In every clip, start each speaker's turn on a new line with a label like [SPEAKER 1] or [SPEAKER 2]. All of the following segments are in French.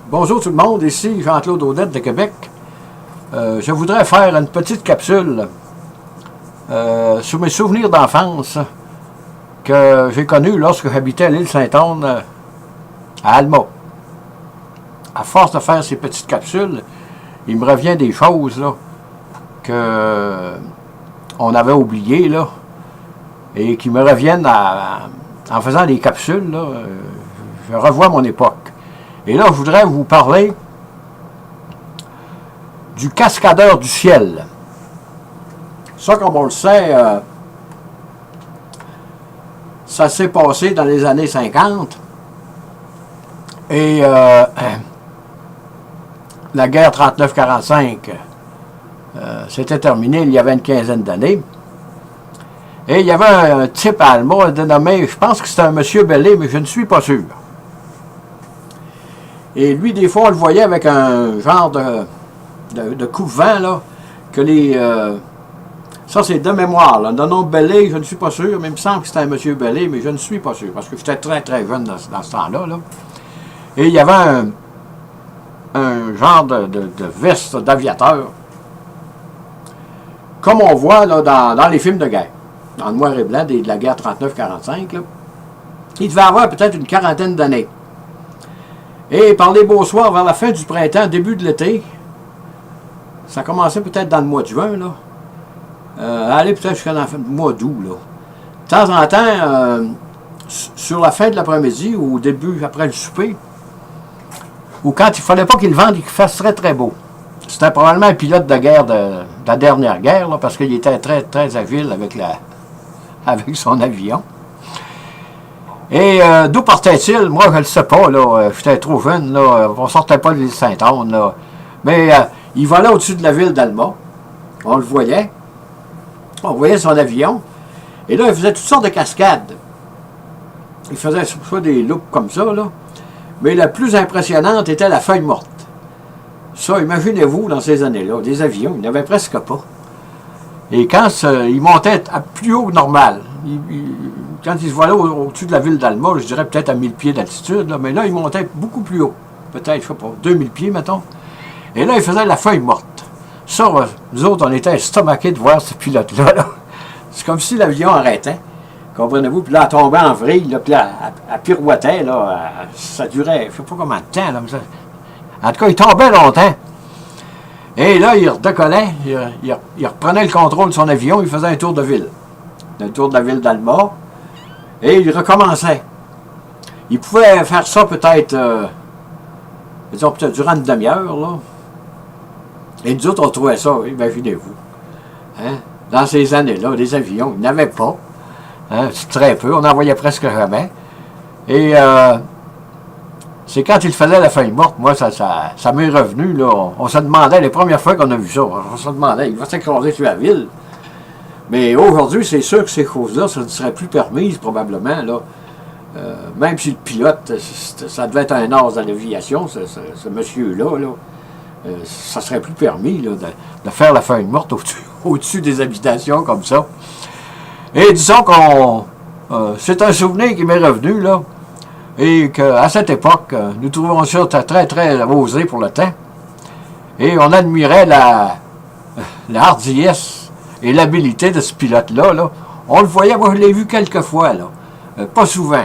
[SPEAKER 1] Bonjour tout le monde, ici Jean-Claude Audette de Québec. Je voudrais faire une petite capsule sur mes souvenirs d'enfance que j'ai connus lorsque j'habitais à l'île Saint-Anne, à Alma. À force de faire ces petites capsules, il me revient des choses là, que on avait oubliées là, et qui me reviennent en faisant des capsules. Là, je revois mon époque. Et là, je voudrais vous parler du cascadeur du ciel. Ça, comme on le sait, ça s'est passé dans les années 50. Et la guerre 39-45 s'était terminée il y avait une quinzaine d'années. Et il y avait un type à Alma dénommé, je pense que c'était un monsieur Bellé, mais je ne suis pas sûr. Et lui, des fois, on le voyait avec un genre de coupe-vent, là, que les... ça, c'est de mémoire, là. De nom Bellé, je ne suis pas sûr, mais il me semble que c'était un monsieur Bellé, mais je ne suis pas sûr, parce que j'étais très, très jeune dans ce temps-là, là. Et il y avait un genre de veste d'aviateur, comme on voit là, dans les films de guerre, dans le noir et blanc de la guerre 39-45, là. Il devait avoir peut-être une quarantaine d'années. Et par les beaux soirs, vers la fin du printemps, début de l'été, ça commençait peut-être dans le mois de juin, là, aller peut-être jusqu'à le mois d'août, là. De temps en temps, sur la fin de l'après-midi, ou au début, après le souper, ou quand il ne fallait pas qu'il vente, il fasse très très beau. C'était probablement un pilote de guerre de la dernière guerre, là, parce qu'il était très très agile avec son avion. Et d'où partait-il? Moi, je ne le sais pas, là. J'étais trop jeune, là. On ne sortait pas de l'île Saint-Anne, là. Mais il volait au-dessus de la ville d'Alma. On le voyait. On voyait son avion. Et là, il faisait toutes sortes de cascades. Il faisait soit des loops comme ça, là. Mais la plus impressionnante était la feuille morte. Ça, imaginez-vous, dans ces années-là, des avions, il n'y en avait presque pas. Et quand il montait à plus haut que normal, quand il se volait au-dessus de la ville d'Alma, je dirais peut-être à 1000 pieds d'altitude, là, mais là, il montait beaucoup plus haut. Peut-être, je sais pas, 2000 pieds, mettons. Et là, il faisait la feuille morte. Ça, nous autres, on était estomaqués de voir ce pilote-là. Là. C'est comme si l'avion arrêtait. Comprenez-vous? Puis là, elle tombait en vrille, là, puis là, elle pirouettait, là. Ça durait, je sais pas combien de temps, là. En tout cas, il tombait longtemps. Et là, il redécollait, il reprenait le contrôle de son avion, il faisait un tour de ville. Un tour de la ville d'Alma. Et il recommençait. Il pouvait faire ça peut-être, disons, peut-être durant une demi-heure, là. Et nous autres, on trouvait ça, imaginez-vous. Hein? Dans ces années-là, des avions, il n'y en avait pas. Hein? Très peu, on n'en voyait presque jamais. Et c'est quand il faisait la feuille morte, moi, ça m'est revenu, là. On se demandait, les premières fois qu'on a vu ça, on se demandait, il va s'écraser sur la ville. Mais aujourd'hui, c'est sûr que ces choses-là, ça ne serait plus permise, probablement, là. Même si le pilote, ça devait être un as dans l'aviation, ce monsieur-là, là. Ça serait plus permis, là, de faire la feuille morte au-dessus des habitations, comme ça. Et disons qu'on... c'est un souvenir qui m'est revenu, là. Et qu'à cette époque, nous trouvons ça très, très osé pour le temps. Et on admirait la hardiesse et l'habileté de ce pilote-là. Là. On le voyait, moi je l'ai vu quelques fois, là. Pas souvent.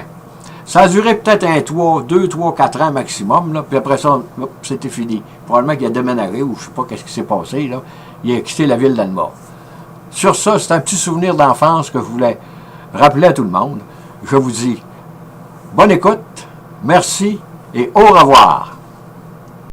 [SPEAKER 1] Ça a duré peut-être 2, 3, 4 ans maximum, là. Puis après ça, c'était fini. Probablement qu'il a déménagé ou je ne sais pas qu'est-ce qui s'est passé. Là. Il a quitté la ville d'Alma. Sur ça, c'est un petit souvenir d'enfance que je voulais rappeler à tout le monde. Je vous dis bonne écoute, merci et au revoir.